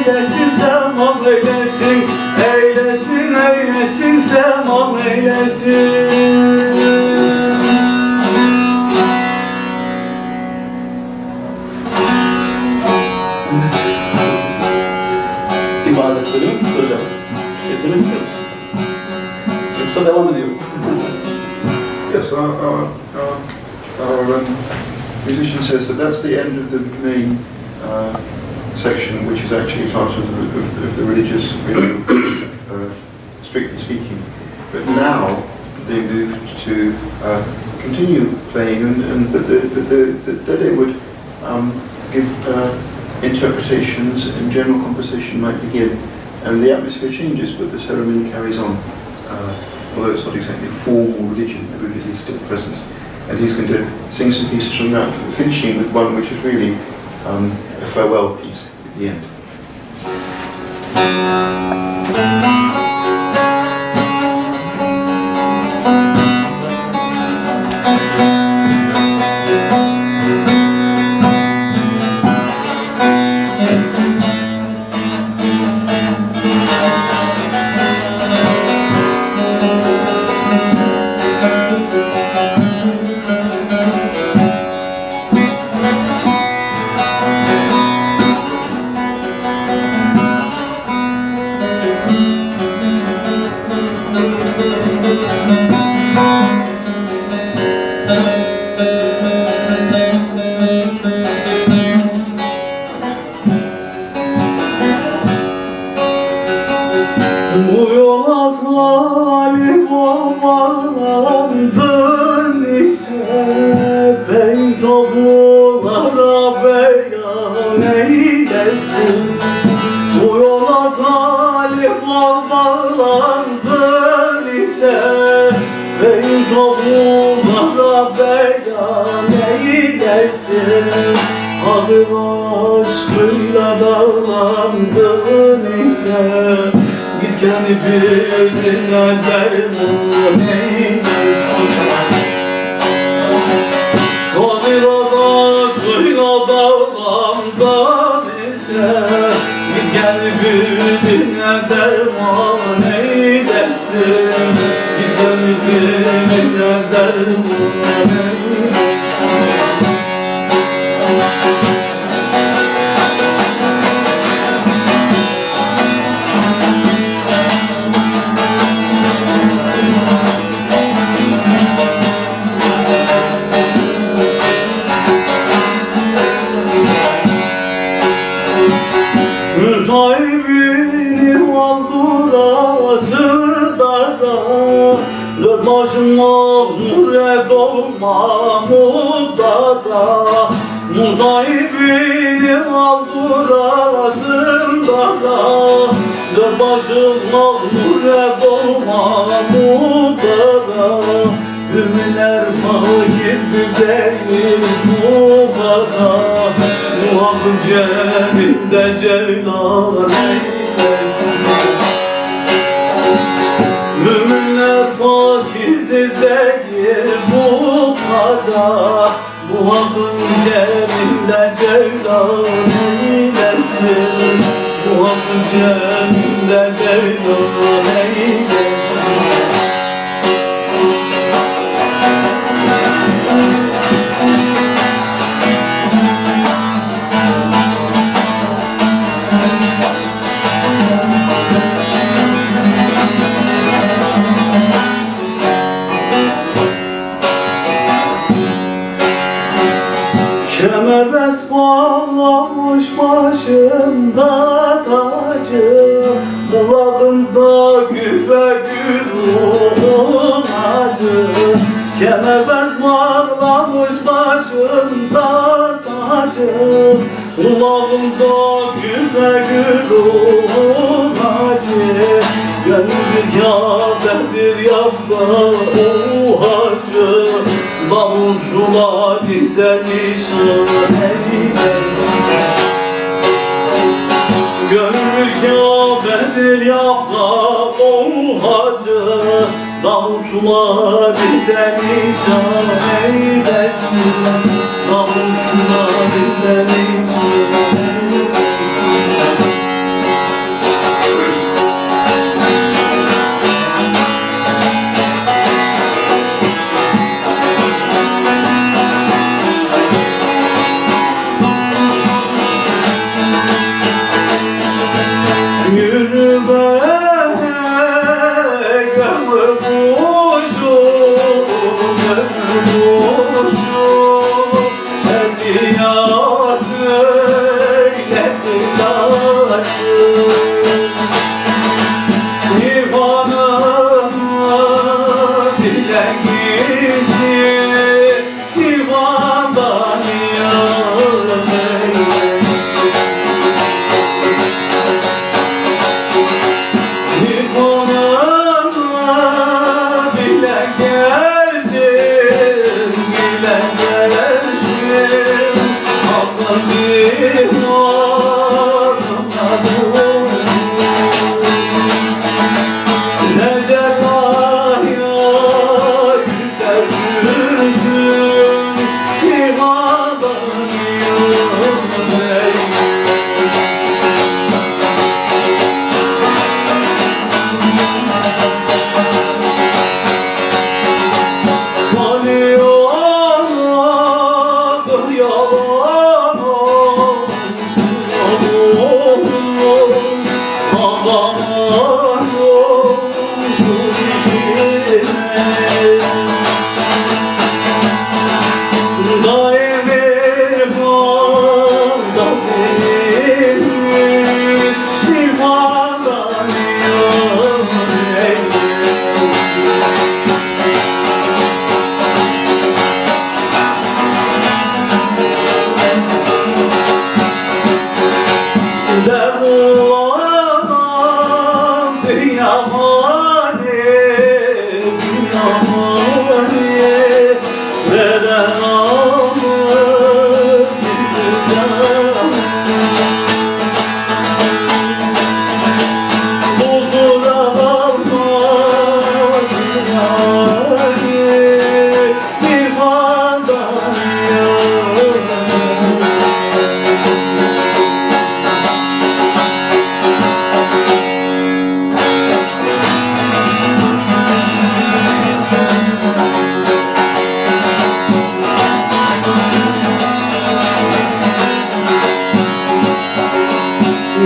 eylesin, semal eylesin, eylesin, eylesin, semal eylesin. İbadet bölümü bitti hocam. Getirmek istiyor musun? Yoksa devam ediyor. Yes, our musician says that that's the end of the main section, which is actually part of the religious ritual, strictly speaking. But now they moved to continue playing, but the Dede would give interpretations, and general composition might begin, and the atmosphere changes, but the ceremony carries on. Although it's not exactly formal religion, the religion is still present. And he's going to sing some pieces from that, finishing with one which is really a farewell piece at the end. Bu yola talip olmalandın ise beyzoğullara beyan eylesin. Bu yola talip olmalandın ise beyzoğullara beyan eylesin. Adı aşkıyla dağlandın ise git kendi birine derman eylesin. Kadir adasıyla bağlamdan ise git kendi birine derman eylesin. Git kendi birine derman eylesin. Müsahibini aldurası dara, dört başıma mured olma mudara. Müsahibini aldurasın dara, dört başıma mured olma mudara. Ümmiler fakirdir değil mubara, muhabbim cebinde ceylan eylesin. Müminler fakirdir değil mubara, muhabbim cebinde ceylan eylesin. Muhabbim cebinde ceylan eylesin. Kemerbest bağlamış başımda tacı, kulağımda gübe gül ruhun acı. Kemerbest bağlamış başımda tacı, kulağımda gübe gül ruhun acı. Gönül bir kâbedir yapma o hacı, davul sularında nişan eylesin. Gönül kâbedir yapma o hacı, davul sularında nişan eylesin. Davul sularında nişan eylesin.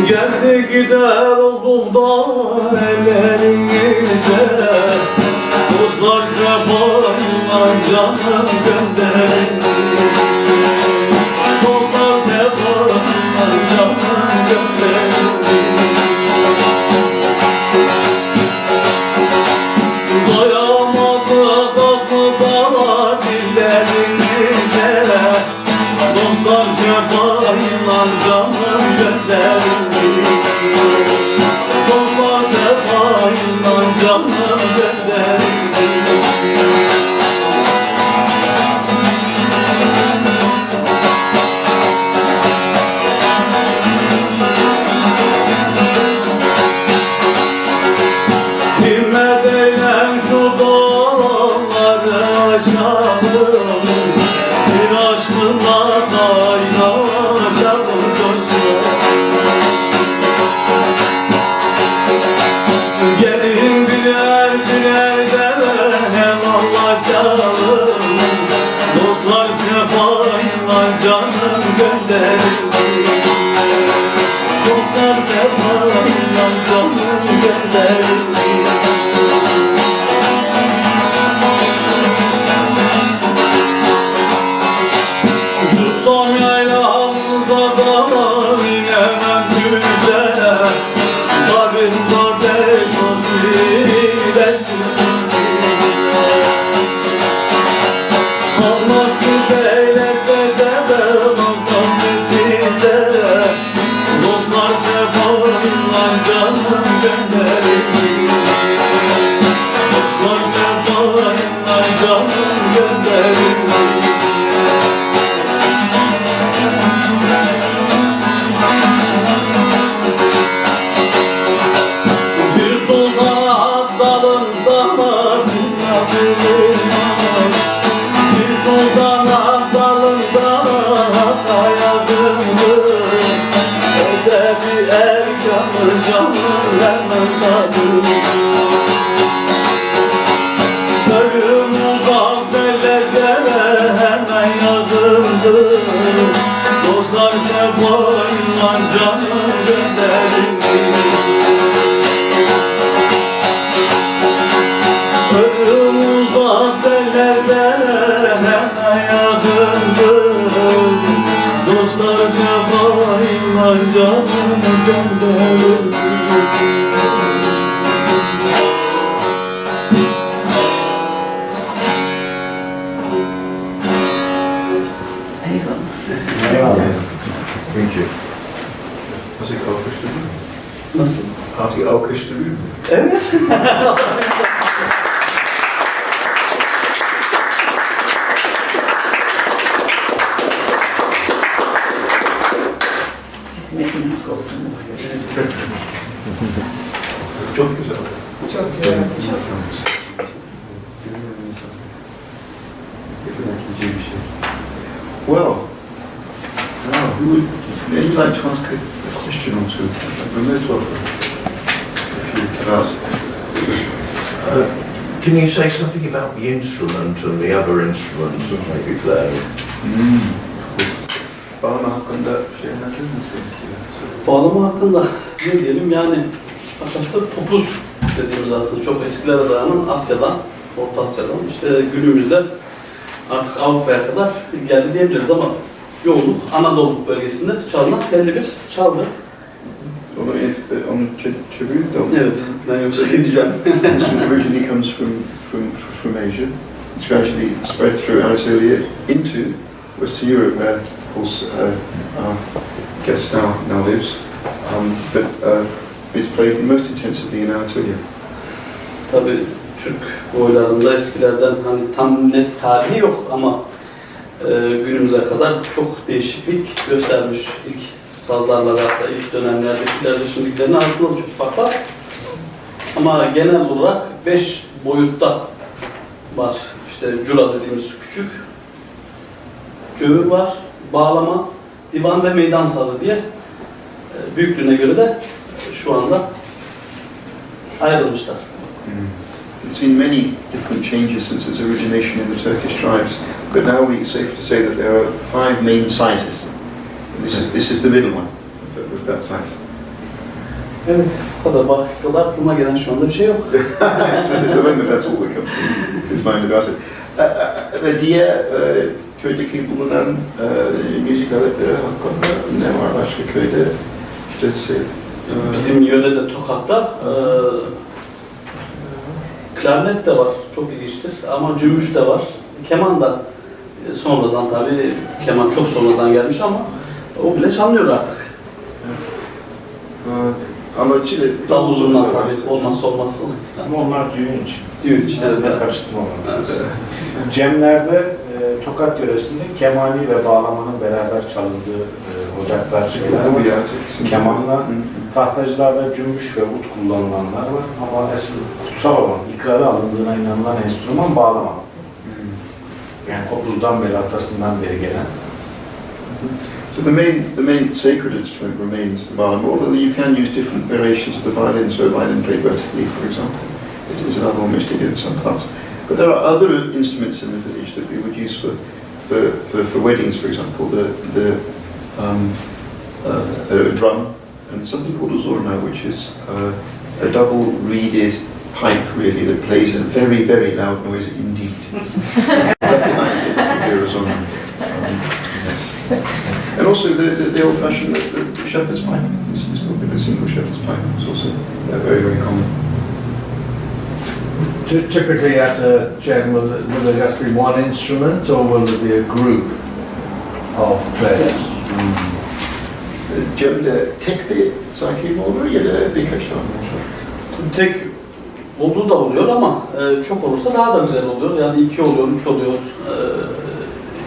Geldi gider oldum da ellerinize, dostlar sefayla canım gönderin. Dostlar sefayla canım gönderin. Doyamadı kapıda dillerinize, dostlar sefayla canım gönderin. Dostlar sefayla canım gönderin. Himmet eylem şu dağları aşalım, bir aşkınla kaynaşalım coşalım. Gelin birer birer de helallaşalım, dostlar sefayla canım gönderin. Dostlar sefayla canım gönderin. Şu son yaylamıza da inemem güzel, Tabim kardeş nasip Allah nasip eylese de nazam size, dostlar sefayla canım gönderin. Dostlar sefayla canım gönderin. Bir sultan dalında bulunmaz, bir sultan dalında kayadımdır. O da bir erkanı canım yanındadır. Ölüm uzak bellerde hemen yakındır. Dostlar sefayla canım gönderin. Ölüm uzak bellerde hemen yakındır. Dostlar sefayla canım gönderin. Eyvallah. Thank you. Azıcık alkışlayayım mı? Nasıl? Azıcık alkışlayayım mı? Evet. Hizmetin hak olsun. Çok güzel. Çok güzel. Well, now, who would maybe like to ask a question or two? Remote offer. If you can ask. Can you say something about the instrument and the other instruments that may be played? Bağlama hakkında şey anlatır mısınız? Bağlama hakkında ne diyelim, yani aslında topuz dediğimiz aslında çok eskilere dayanan Asya'dan, Orta Asya'dan işte günümüzde artık Avrupa'ya kadar geldi diyebiliriz ama yoğunluk Anadolu bölgesinde çalınan telli bir çalgı. Onu çeviriyor da. Evet, ben yoksa gideceğim. This originally comes from Asia. It's gradually spread through Anatolia into Western Europe, where of course our guest now lives. But it's played most intensively in Anatolia. Tabii Türk boylarında eskilerden hani tam net tarihi yok ama günümüze kadar çok değişiklik göstermiş. İlk sazlarla hatta ilk dönemlerdekilerle şimdikilerin arasında da çok fark var. Ama genel olarak 5 boyutta var. İşte cura dediğimiz küçük, cöğür var, bağlama, divan ve meydan sazı diye büyüklüğüne göre de şu anda ayrılmışlar. There's been many different changes since its origination in the Turkish tribes, but now it's safe to say that there are 5 main sizes. And this is the middle one with that size. Evet, bu kadar bakılı aklıma gelen şu anda bir şey yok. At the moment, that's all that comes to his mind about it. Ve diğer köydeki bulunan müzik aletleri hakkında ne var başka köyde? İşte Bizim yörede Tokat'ta klarnet de var, çok ilginçtir ama cümbüş de var. Keman da sonradan tabii, keman çok sonradan gelmiş ama o bile çalınıyor artık. ama Çile Davul zurna tabii olmazsa olmaz. Ama onlar düğün için. Düğün işte. Ben karıştırma onları. Evet. Cemlerde Tokat yöresinde kemani ve bağlamanın beraber çalındığı ocaklar şeyler var. Kemanla tahtacılarda cümbüş ve ut kullanılanlar var ama asıl kutsal olan, ikrarı alındığına inanılan enstrüman bağlama. Yani kopuzdan beri, atasından beri gelen. So the main sacred instrument remains the violin, although you can use different variations of the violin, so a violin played vertically, for example, is another one which they do in some parts. But there are other instruments in the village that we would use for weddings, for example, a drum, and something called a zurna, which is a double reeded pipe, really, that plays a very, very loud noise indeed. Recognize it if you hear a zurna. Yes. And also the old-fashioned the shepherd's pipe. It's still a single shepherd's pipe. It's also very, very common. Typically at a gem, will there just be one instrument or will there be a group of players? Cem'de tek bir sakin olur ya da birkaç tane olur. Tek olduğu da oluyor ama çok olursa daha da güzel oluyor. Yani 2 oluyor, 3 oluyor,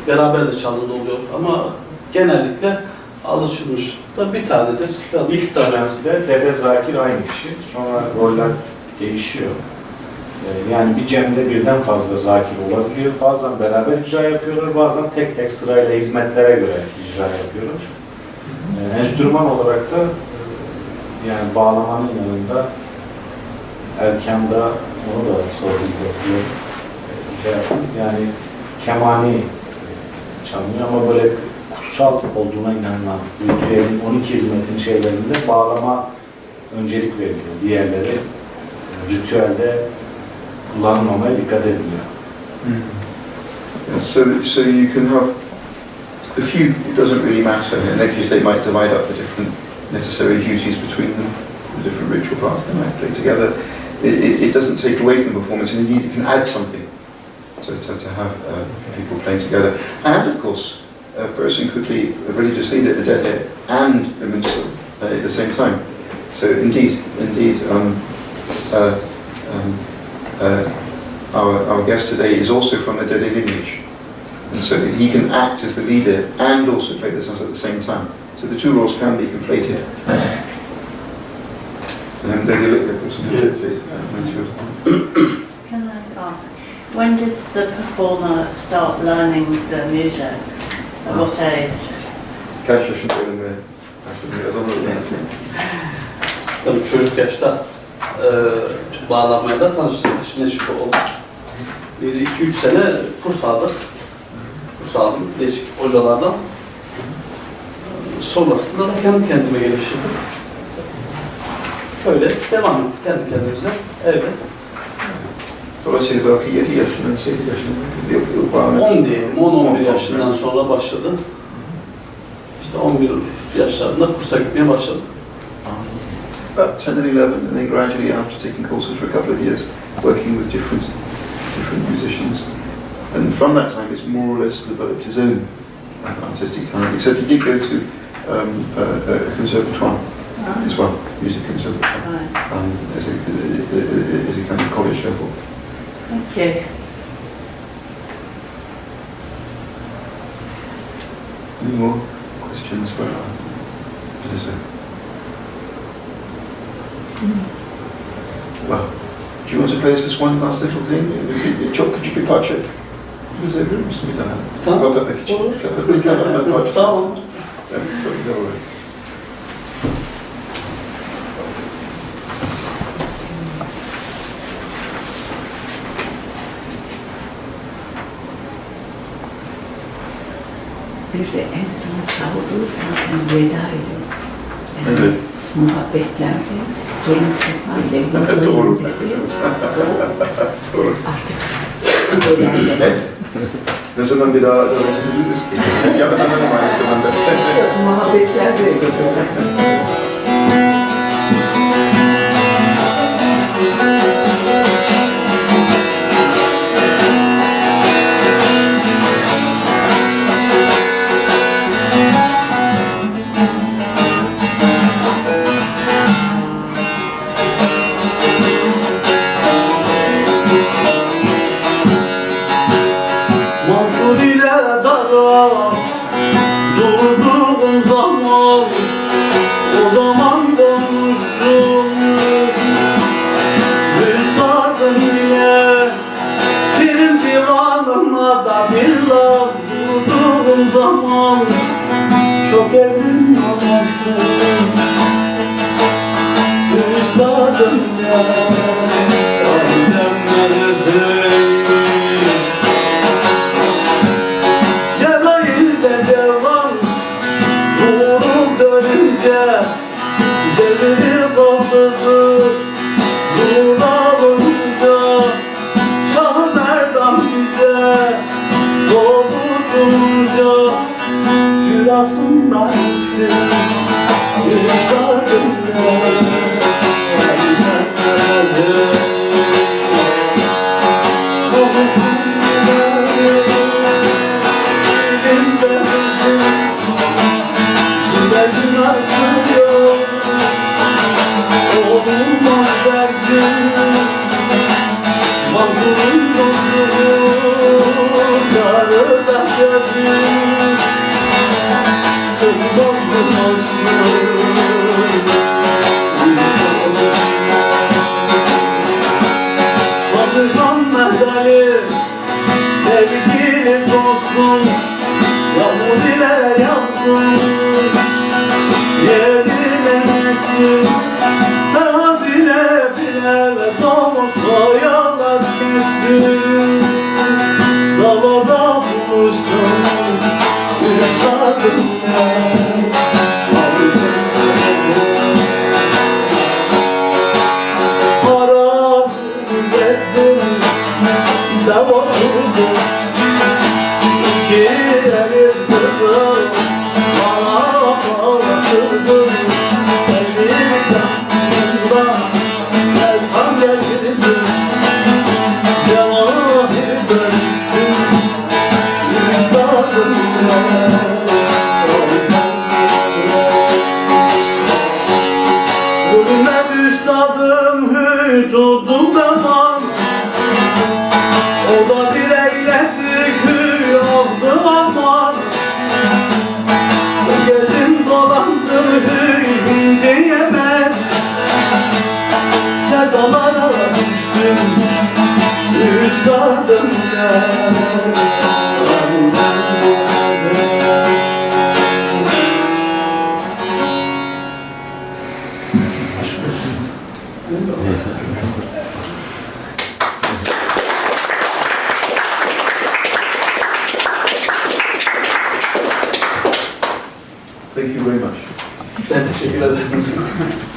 beraber de çalındı oluyor ama genellikle alışılmış da bir tanedir. İlk dönemde Dede Zakir aynı kişi, sonra roller değişiyor. Yani bir cemde birden fazla zakir olabiliyor. Bazen beraber icra yapıyorlar, bazen tek tek sırayla hizmetlere göre icra yapıyorlar. Enstrüman olarak da yani bağlamanın yanında erkanda onu da sordum. Yani kemani çalınıyor ama böyle kutsal olduğuna inanılan ritüelin 12 hizmetin şeylerinde bağlama öncelik veriliyor. Diğerleri ritüelde kullanılmamaya dikkat ediliyor. Yeah, so you can have a few, it doesn't really matter. In that case they might divide up the different necessary duties between them, the different ritual parts they might play together. It doesn't take away from the performance, and indeed it can add something to have people playing together. And of course, a person could be a religious leader, a dede, and a minstrel at the same time. So indeed, our guest today is also from the Dede lineage, and so he can act as the leader and also play the songs at the same time. So the two roles can be conflated. And then you look at some Can I ask, when did the performer start learning the music? At what age? Kaç yaşında öğrenmeye başladı? O zaman öğrendim. Tabii çocuk yaşta bağlanmaya da tanıştık. Neşik oldu. 1-2-3 sene kurs aldık. Kurs aldım değişik hocalardan. Sonrasında da kendi kendime geliştirdim. Böyle devam ettik kendi kendimize. Evet. Dolayısıyla belki 7 yaşından 8 yaşından yok bağlı. 10 diyelim, 10-11 yaşından sonra başladı. İşte 11 yaşlarında kursa gitmeye başladım. About 10 and 11, and then gradually after taking courses for a couple of years, working with different musicians. And from that time, it's more or less developed his own artistic talent, except he did go to a conservatoire as well, music conservatoire, as a kind of college level. Thank you. Any more questions for our visitor? Well, do you want to play us just one last little thing? Çok küçük bir parça. Müzebilir misin bir tane? Tamam. Kapatmak için. Olur. Kapatmak parça. Tamam. Evet, çok güzel olur. Bir de en son çaldığı zaten vedaydı. Evet. Muhabbetlerde gene sefayla Doğru. yollayın Doğru. artık ileride. Evet. Ne zaman bir daha devam edebiliriz ki? Yakalanalım aynı zamanda. Muhabbetler böyle olacak. Mansur ile dara durduğum zaman, o zaman konuştum üstadım ile benim divanıma da billah durduğum zaman çok ezin dolaştım üstadım ile annem nerede? Cebiri kapıdı, nur alınca Şah Merdan bize doğusunca Cülasından içti üstadım sevgili dostum, Yahudilere yandım, yerine nesin, daha bile bile ve domuz kayalar kestim, dağlarda buluştum, üstadımla. Haram ettim, devamlı İki elim kızım bana ağlatırdın Ezilden elham gelirdim Cevahir dönüştüm üstadımla Gülmez üstadım hüt oldum zaman O da bir eyledi kül oldu aman Gözüm dolandı hüy diyemem Sevdalara düştüm üstadım Aşk olsun. Thank you very much. Ben teşekkür ederim.